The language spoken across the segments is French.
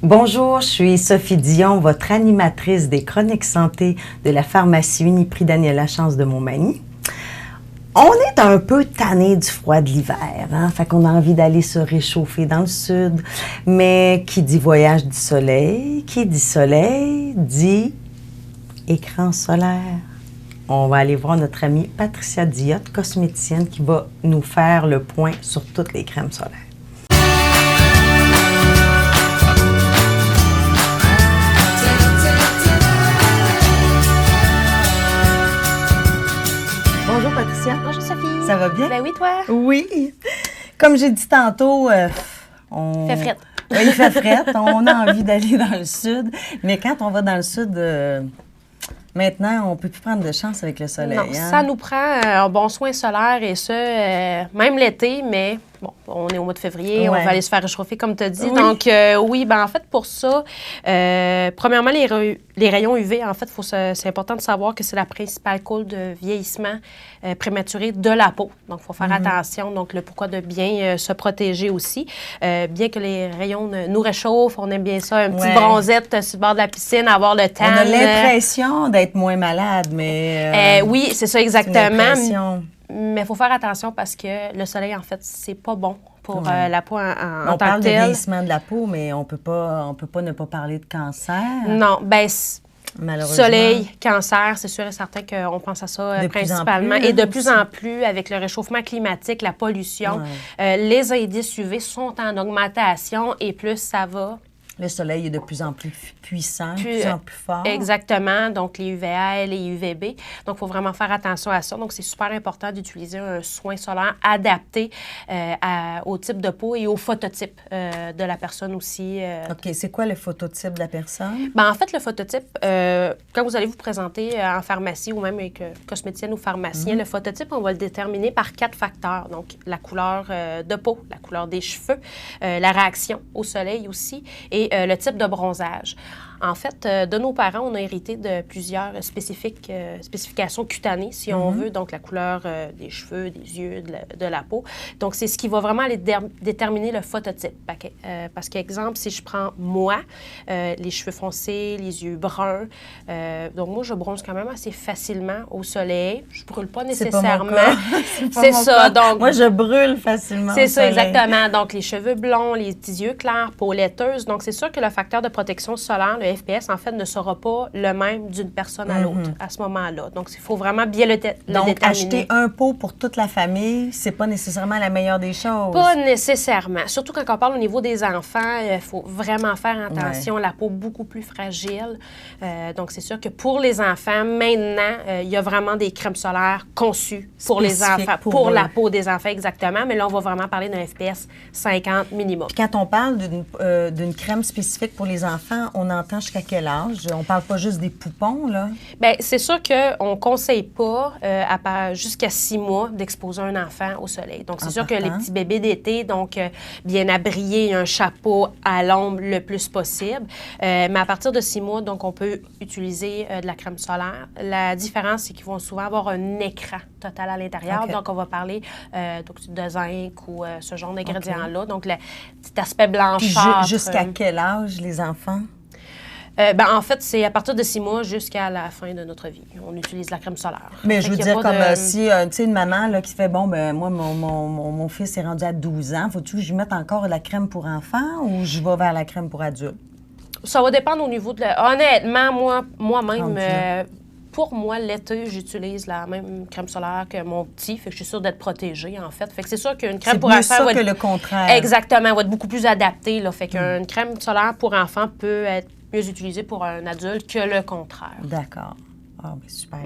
Bonjour, je suis Sophie Dion, votre animatrice des Chroniques Santé de la pharmacie Uniprix Daniel Lachance de Montmagny. On est un peu tanné du froid de l'hiver, hein? Fait qu'on a envie d'aller se réchauffer dans le sud. Mais qui dit voyage dit soleil, qui dit soleil dit écran solaire. On va aller voir notre amie Patricia Diotte, cosméticienne, qui va nous faire le point sur toutes les crèmes solaires. Bonjour Patricia. Bonjour Sophie. Ça va bien? Ben oui, toi? Oui. Comme j'ai dit tantôt, Il fait frette. Oui, il fait frette. On a envie d'aller dans le sud. Mais quand on va dans le sud, maintenant, on ne peut plus prendre de chance avec le soleil. Non, hein? ça nous prend un bon soin solaire et ça, même l'été, mais bon, on est au mois de février, Ouais. on va aller se faire réchauffer comme tu as dit. Oui. Donc, oui, ben en fait, pour ça, premièrement, les rayons UV, en fait, c'est important de savoir que c'est la principale cause de vieillissement prématuré de la peau. Donc, il faut faire attention. Donc, le pourquoi de bien se protéger aussi. Bien que les rayons nous réchauffent, on aime bien ça, un petit Ouais. bronzette sur le bord de la piscine, avoir le temps. On a l'impression d'être moins malade, mais... Oui, c'est ça c'est une exactement. impression. Mais il faut faire attention parce que le soleil, en fait, c'est pas bon pour Ouais. la peau en On tant parle que de telle. vieillissement de la peau, mais on peut pas ne pas parler de cancer, Non, bien, malheureusement. soleil, cancer, c'est sûr et certain qu'on pense à ça De plus en principalement. plus, Et de hein, plus aussi. en plus, avec le réchauffement climatique, la pollution, Ouais. les indices UV sont en augmentation et plus ça va. Le soleil est de plus en plus puissant, de Plus, plus en plus fort. Exactement, donc les UVA, les UVB. Donc, il faut vraiment faire attention à ça. Donc, c'est super important d'utiliser un soin solaire adapté au type de peau et au phototype de la personne aussi. OK, c'est quoi le phototype de la personne? Ben, en fait, le phototype, quand vous allez vous présenter en pharmacie ou même avec cosméticienne ou pharmacien, le phototype, on va le déterminer par 4 facteurs. Donc, la couleur de peau, la couleur des cheveux, la réaction au soleil aussi et le type de bronzage. En fait, de nos parents, on a hérité de plusieurs spécifications cutanées, si on veut, donc la couleur des cheveux, des yeux, de la peau. Donc, c'est ce qui va vraiment aller déterminer le phototype. Parce qu'exemple, si je prends moi, les cheveux foncés, les yeux bruns, donc moi, je bronze quand même assez facilement au soleil. Je brûle pas C'est pas nécessairement. mon cas. C'est pas C'est mon ça, cas. donc... Moi, je brûle facilement. C'est au ça, soleil. exactement. Donc, les cheveux blonds, les petits yeux clairs, peau laiteuse. Donc, c'est sûr que le facteur de protection solaire, le FPS, en fait, ne sera pas le même d'une personne à l'autre à ce moment-là. Donc, il faut vraiment bien le Donc, déterminer. acheter un pot pour toute la famille, c'est pas nécessairement la meilleure des choses. Pas nécessairement. Surtout quand on parle au niveau des enfants, il faut vraiment faire attention. La peau beaucoup plus fragile. Donc, c'est sûr que pour les enfants, maintenant, il y a vraiment des crèmes solaires conçues pour les Spécifiques enfants, pour pour eux. la peau des enfants, exactement. Mais là, on va vraiment parler d'un FPS 50 minimum. Puis quand on parle d'une crème spécifique pour les enfants, on entend jusqu'à quel âge? On parle pas juste des poupons, là? Bien, c'est sûr qu'on ne conseille pas jusqu'à 6 mois d'exposer un enfant au soleil. Donc, c'est sûr que les petits bébés d'été, donc bien abriés, un chapeau à l'ombre le plus possible. Mais à partir de 6 mois, donc, on peut utiliser de la crème solaire. La différence, c'est qu'ils vont souvent avoir un écran total à l'intérieur. OK. Donc, on va parler de zinc ou ce genre d'ingrédients-là. Donc, le petit aspect Puis blanchâtre. jusqu'à quel âge, les enfants? Ben, en fait, c'est à partir de 6 mois jusqu'à la fin de notre vie. On utilise la crème solaire. Mais je Fait veux qu'il y a dire, pas comme de- si, tu sais, une maman là, qui fait, bon, ben moi, mon fils est rendu à 12 ans, faut-tu que je mette encore de la crème pour enfants ou je vais vers la crème pour adultes? Ça va dépendre au niveau de la... Honnêtement, moi-même, Rendu là. pour moi, l'été, j'utilise la même crème solaire que mon petit. Fait que je suis sûre d'être protégée, en fait. Fait que c'est sûr qu'une crème C'est pour mieux enfants ça va que être... le contraire. Exactement, va être beaucoup plus adaptée, là. Fait qu'une crème solaire pour enfants peut être mieux utilisée pour un adulte que le contraire. D'accord. Ah, ben super.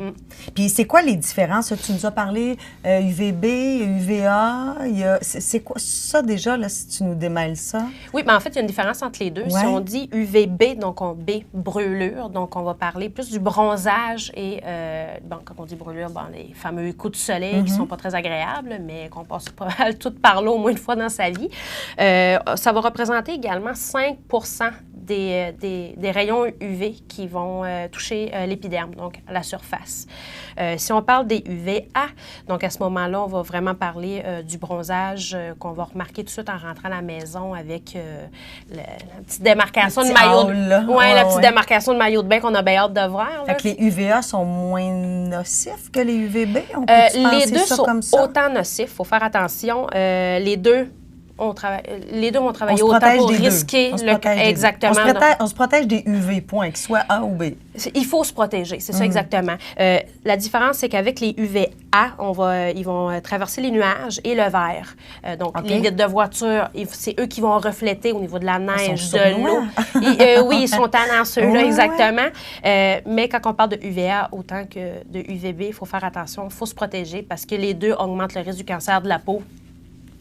Puis c'est quoi les différences? Tu nous as parlé UVB, UVA. C'est quoi ça déjà, là, si tu nous démêles ça? Oui, mais en fait, il y a une différence entre les deux. Ouais. Si on dit UVB, donc on B, brûlure, donc on va parler plus du bronzage et, bon, quand on dit brûlure, bon, les fameux coups de soleil qui sont pas très agréables, mais qu'on passe pas mal tout par là au moins une fois dans sa vie. Ça va représenter également 5 des rayons UV qui vont toucher l'épiderme, donc la surface. Si on parle des UVA, donc à ce moment-là, on va vraiment parler du bronzage qu'on va remarquer tout de suite en rentrant à la maison avec la petite démarcation de maillot de démarcation de maillot de bain qu'on a bien hâte de voir. Fait que les UVA sont moins nocifs que les UVB? On peut les deux ça sont comme ça? autant nocifs, il faut faire attention. Les deux vont travailler autant pour risquer exactement. On se protège des UV, point, qu'ils soient A ou B. Il faut se protéger, c'est ça exactement. La différence, c'est qu'avec les UVA, ils vont traverser les nuages et le verre. Donc, les vitres de voiture, c'est eux qui vont refléter au niveau de la neige, de l'eau. Oui, ils sont tannants, ceux-là, exactement. Mais quand on parle de UVA autant que de UVB, il faut faire attention, il faut se protéger parce que les deux augmentent le risque du cancer de la peau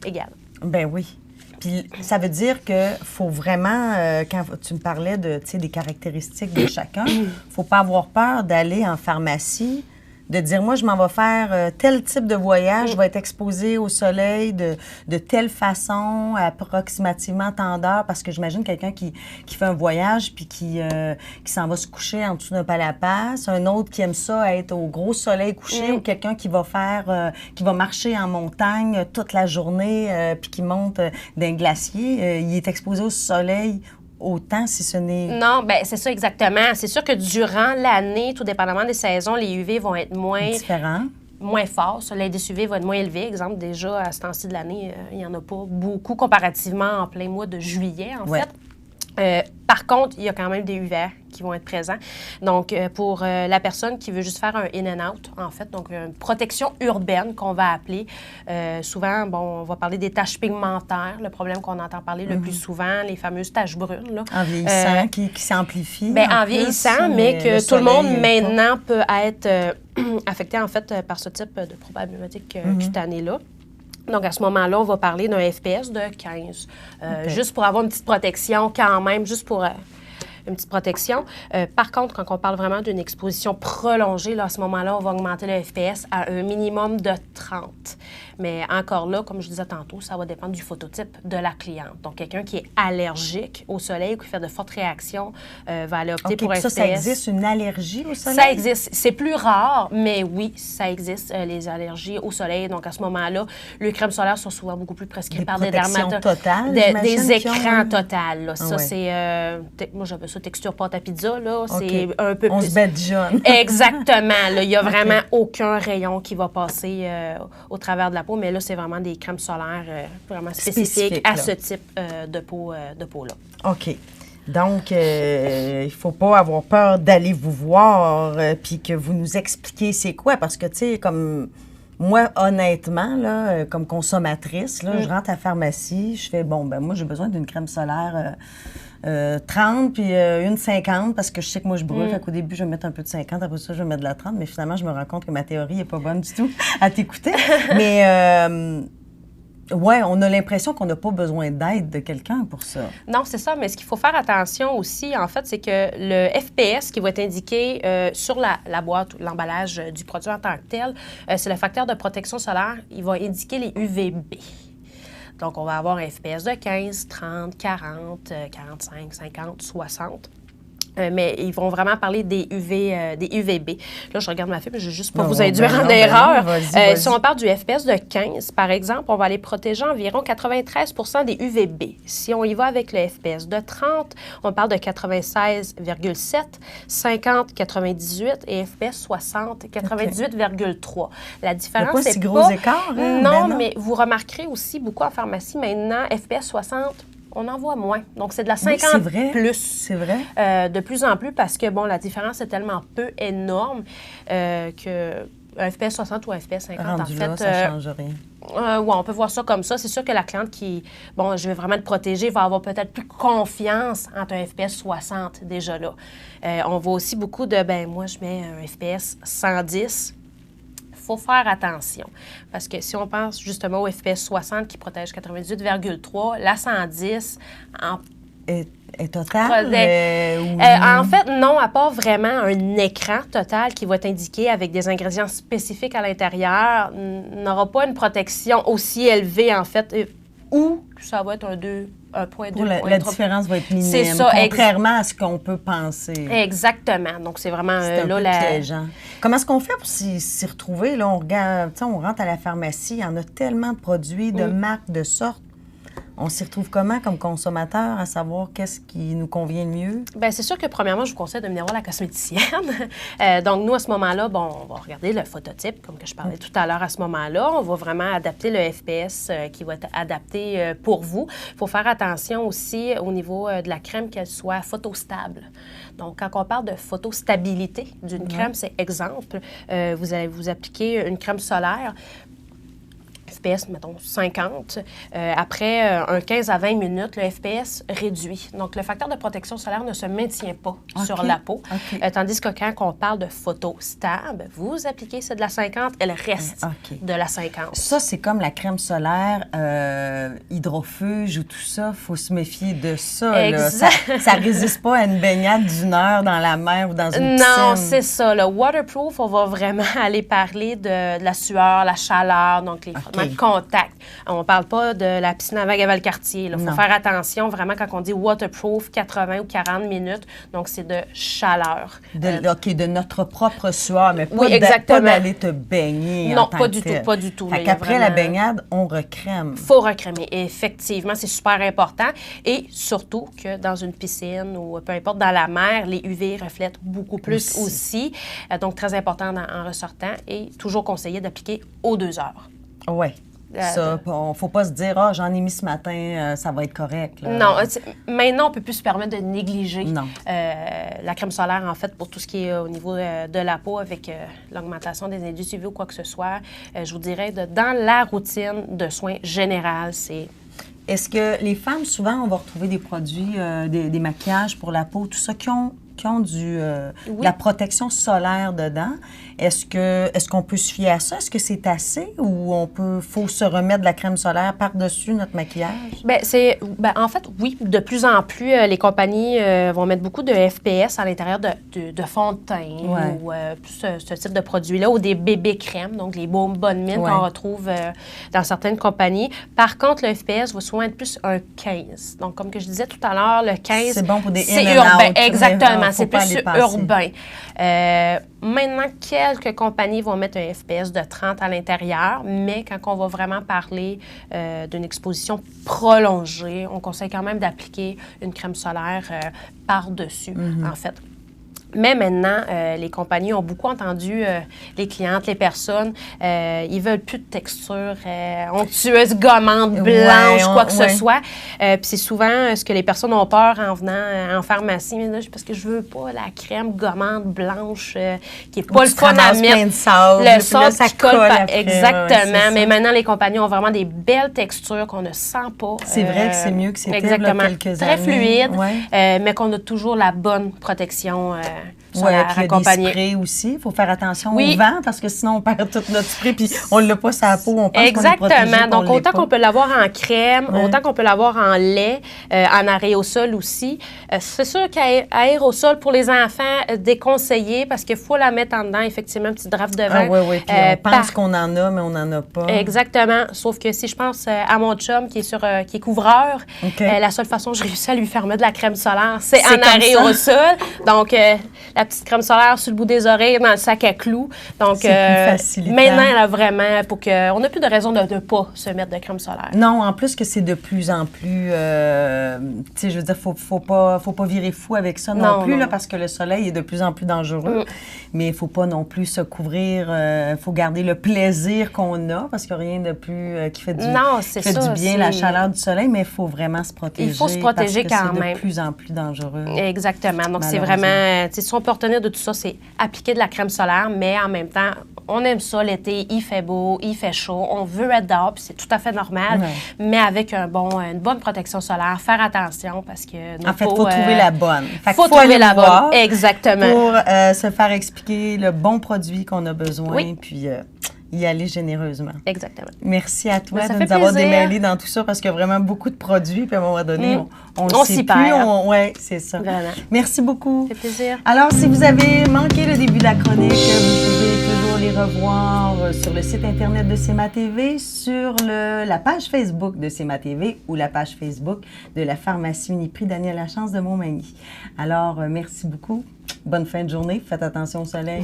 égal. Ben oui. Puis ça veut dire que faut vraiment, quand tu me parlais de, des caractéristiques de chacun, faut pas avoir peur d'aller en pharmacie, de dire, moi, je m'en vais faire tel type de voyage, je vais être exposée au soleil de telle façon, approximativement tant d'heures, parce que j'imagine quelqu'un qui fait un voyage puis qui s'en va se coucher en dessous d'un palapace, un autre qui aime ça être au gros soleil couché, ou quelqu'un qui va qui va marcher en montagne toute la journée puis qui monte d'un glacier, il est exposé au soleil autant si ce n'est... Non, bien, c'est ça exactement. C'est sûr que durant l'année, tout dépendamment des saisons, les UV vont être moins... différents. Moins forts. L'indice UV va être moins élevé. Exemple, déjà, à ce temps-ci de l'année, il n'y en a pas beaucoup comparativement en plein mois de juillet, en fait. Par contre, il y a quand même des UVA qui vont être présents. Donc, pour la personne qui veut juste faire un in and out, en fait, donc une protection urbaine qu'on va appeler. Souvent, bon, on va parler des taches pigmentaires, le problème qu'on entend parler le plus souvent, les fameuses taches brunes. Là. En vieillissant, qui s'amplifient. Bien, en vieillissant, mais que tout le monde maintenant peut être affecté, en fait, par ce type de problématique cutanée-là. Donc, à ce moment-là, on va parler d'un FPS de 15, juste pour avoir une petite protection quand même, juste pour une petite protection. Par contre, quand on parle vraiment d'une exposition prolongée, là, à ce moment-là, on va augmenter le FPS à un minimum de 30. Mais encore là, comme je disais tantôt, ça va dépendre du phototype de la cliente. Donc, quelqu'un qui est allergique au soleil ou qui fait de fortes réactions va aller opter pour un FPS. Ça existe, une allergie au soleil? Ça existe. C'est plus rare, mais oui, ça existe, les allergies au soleil. Donc, à ce moment-là, les crèmes solaires sont souvent beaucoup plus prescrites par des dermatologues. Des écrans totales. Là. Ça, c'est... moi, j'appelle ça texture pâte à pizza. Là. C'est un peu plus... On se bête jaune. Exactement. Là. Il n'y a vraiment aucun rayon qui va passer au travers de la peau, mais là, c'est vraiment des crèmes solaires vraiment spécifiques à ce type de peau-là. OK. Donc, il ne faut pas avoir peur d'aller vous voir puis que vous nous expliquiez c'est quoi. Parce que, tu sais, comme moi, honnêtement, là, comme consommatrice, là, je rentre à la pharmacie, je fais, bon, ben moi, j'ai besoin d'une crème solaire 30 puis une 50 parce que je sais que moi, je brûle. Fait qu'au début, je vais mettre un peu de 50, après ça, je vais mettre de la 30. Mais finalement, je me rends compte que ma théorie n'est pas bonne du tout à t'écouter. Mais... oui, on a l'impression qu'on n'a pas besoin d'aide de quelqu'un pour ça. Non, c'est ça, mais ce qu'il faut faire attention aussi, en fait, c'est que le FPS qui va être indiqué sur la boîte ou l'emballage du produit en tant que tel, c'est le facteur de protection solaire. Il va indiquer les UVB. Donc, on va avoir un FPS de 15, 30, 40, 45, 50, 60. Mais ils vont vraiment parler des UVB. Là, je regarde ma fille, mais je ne vais juste pas vous induire en erreur. Vas-y. Si on parle du FPS de 15, par exemple, on va aller protéger environ 93 des UVB. Si on y va avec le FPS de 30, on parle de 96,7, 50, 98 et FPS 60, 98,3. La différence, c'est pas si gros écart. Hein? Non, mais vous remarquerez aussi beaucoup en pharmacie maintenant, FPS 60, on en voit moins. Donc, c'est de la 50 plus. C'est vrai. De plus en plus parce que, bon, la différence est tellement peu énorme que un FPS 60 ou un FPS 50, rendu en fait... là, ça ne change rien. Oui, on peut voir ça comme ça. C'est sûr que la cliente qui, bon, je vais vraiment te protéger, va avoir peut-être plus confiance entre un FPS 60 déjà là. On voit aussi beaucoup de, ben moi, je mets un FPS 110. Il faut faire attention. Parce que si on pense justement au FPS 60 qui protège 98,3, la 110 est totale? En fait, non, à part vraiment un écran total qui va être indiqué avec des ingrédients spécifiques à l'intérieur, n'aura pas une protection aussi élevée, en fait. ou ça va être un 1,2 La différence va être minime, c'est ça, contrairement à ce qu'on peut penser. Exactement. Donc, c'est vraiment c'est un peu piégeant. Comment est-ce qu'on fait pour s'y retrouver? Là, on regarde, on rentre à la pharmacie, il y en a tellement de produits, de marques, de sortes. On s'y retrouve comment comme consommateur à savoir qu'est-ce qui nous convient le mieux? Bien, c'est sûr que premièrement, je vous conseille de venir voir la cosméticienne. Donc, nous, à ce moment-là, bon, on va regarder le phototype, comme que je parlais tout à l'heure à ce moment-là. On va vraiment adapter le FPS qui va être adapté pour vous. Il faut faire attention aussi au niveau de la crème qu'elle soit photostable. Donc, quand on parle de photostabilité d'une crème, c'est exemple, vous allez vous appliquer une crème solaire. FPS, mettons, 50. Après un 15 à 20 minutes, le FPS réduit. Donc, le facteur de protection solaire ne se maintient pas sur la peau. Tandis que quand on parle de photo stable, vous appliquez, c'est de la 50, elle reste de la 50. Ça, c'est comme la crème solaire hydrofuge ou tout ça. Il faut se méfier de ça. Exact. Ça ne résiste pas à une baignade d'1 heure dans la mer ou dans une piscine. Non, c'est ça. Le waterproof, on va vraiment aller parler de la sueur, la chaleur, donc les de contact. On ne parle pas de la piscine à vagues à Valcartier. Il faut faire attention vraiment quand on dit waterproof, 80 ou 40 minutes. Donc, c'est de chaleur. De notre propre sueur, mais pas d'aller te baigner. Non, pas du tout, pas du tout. Après la baignade, on recrème. Il faut recrémer. Effectivement, c'est super important. Et surtout que dans une piscine ou peu importe dans la mer, les UV reflètent beaucoup plus aussi. Donc, très important en ressortant et toujours conseillé d'appliquer aux 2 heures. Oui. Ça, il ne faut pas se dire « Ah, j'en ai mis ce matin, ça va être correct. » Non, maintenant, on ne peut plus se permettre de négliger la crème solaire, en fait, pour tout ce qui est au niveau de la peau avec l'augmentation des indices UV ou quoi que ce soit. Je vous dirais, dans la routine de soins générale, c'est... Est-ce que les femmes, souvent, on va retrouver des produits, des maquillages pour la peau, tout ça, qui ont de la protection solaire dedans? Est-ce qu'on peut se fier à ça? Est-ce que c'est assez ou faut se remettre de la crème solaire par-dessus notre maquillage? En fait, oui. De plus en plus, les compagnies vont mettre beaucoup de FPS à l'intérieur de fond de teint ou ce type de produits-là, ou des bébés crèmes, donc les bonnes mines qu'on retrouve dans certaines compagnies. Par contre, le FPS va souvent être plus un 15. Donc, comme que je disais tout à l'heure, le 15, c'est bon pour des c'est urbain. Exactement. C'est plus urbain. Maintenant, quelques compagnies vont mettre un FPS de 30 à l'intérieur, mais quand on va vraiment parler d'une exposition prolongée, on conseille quand même d'appliquer une crème solaire par-dessus, en fait. Mais maintenant, les compagnies ont beaucoup entendu les clientes, les personnes. Ils veulent plus de texture onctueuse, gommante, blanche, quoi que ce soit. Puis c'est souvent ce que les personnes ont peur en venant en pharmacie. Mais là, parce que je veux pas la crème gommante, blanche, qui est pas le fun à mettre. Le sable qui colle pas. Exactement. Mais maintenant, les compagnies ont vraiment des belles textures qu'on ne sent pas. C'est vrai que c'est mieux que c'était exactement. Quelques Très années. fluide, mais qu'on a toujours la bonne protection. Oui, puis il y a des sprays aussi. Il faut faire attention au vent parce que sinon, on perd tout notre spray puis on ne l'a pas sur la peau. On pense exactement. qu'on est protégé, donc, autant qu'on peut l'avoir en crème, autant qu'on peut l'avoir en lait, en aérosol aussi. C'est sûr qu'aérosol pour les enfants, déconseillé parce qu'il faut la mettre en dedans, effectivement, un petit draft de vent. Oui. Puis on pense qu'on en a, mais on n'en a pas. Exactement. Sauf que si je pense à mon chum qui est couvreur, la seule façon que je réussis à lui faire mettre de la crème solaire, c'est en aérosol. Donc, la petite crème solaire sur le bout des oreilles, dans le sac à clous. Donc, maintenant, elle a vraiment, pour que, on n'a plus de raison de ne pas se mettre de crème solaire. Non, en plus que c'est de plus en plus, tu sais, je veux dire, faut pas virer fou avec ça non plus, là, parce que le soleil est de plus en plus dangereux. Mais il faut pas non plus se couvrir, faut garder le plaisir qu'on a, parce qu'il n'y a rien de plus qui fait du bien, la chaleur du soleil, mais il faut vraiment se protéger. Il faut se protéger parce que quand même. C'est de plus en plus dangereux. Exactement. Donc, c'est vraiment, si on peut retenir de tout ça, c'est appliquer de la crème solaire, mais en même temps, on aime ça l'été, il fait beau, il fait chaud, on veut être dehors, puis c'est tout à fait normal, mais avec une bonne protection solaire, faire attention parce que... En fait, il faut trouver la bonne. Il faut trouver la bonne, exactement. Pour se faire expliquer le bon produit qu'on a besoin, puis y aller généreusement. Exactement. Merci à toi de nous avoir démêlés dans tout ça parce qu'il y a vraiment beaucoup de produits, puis à un moment donné, on s'y perd. Oui, c'est ça. Vraiment. Merci beaucoup. Ça fait plaisir. Alors, si vous avez manqué le début de la chronique, vous pouvez toujours les revoir sur le site Internet de CMA TV, sur la page Facebook de CMA TV ou la page Facebook de la pharmacie Uniprix Daniel Lachance de Montmagny. Alors, merci beaucoup. Bonne fin de journée. Faites attention au soleil.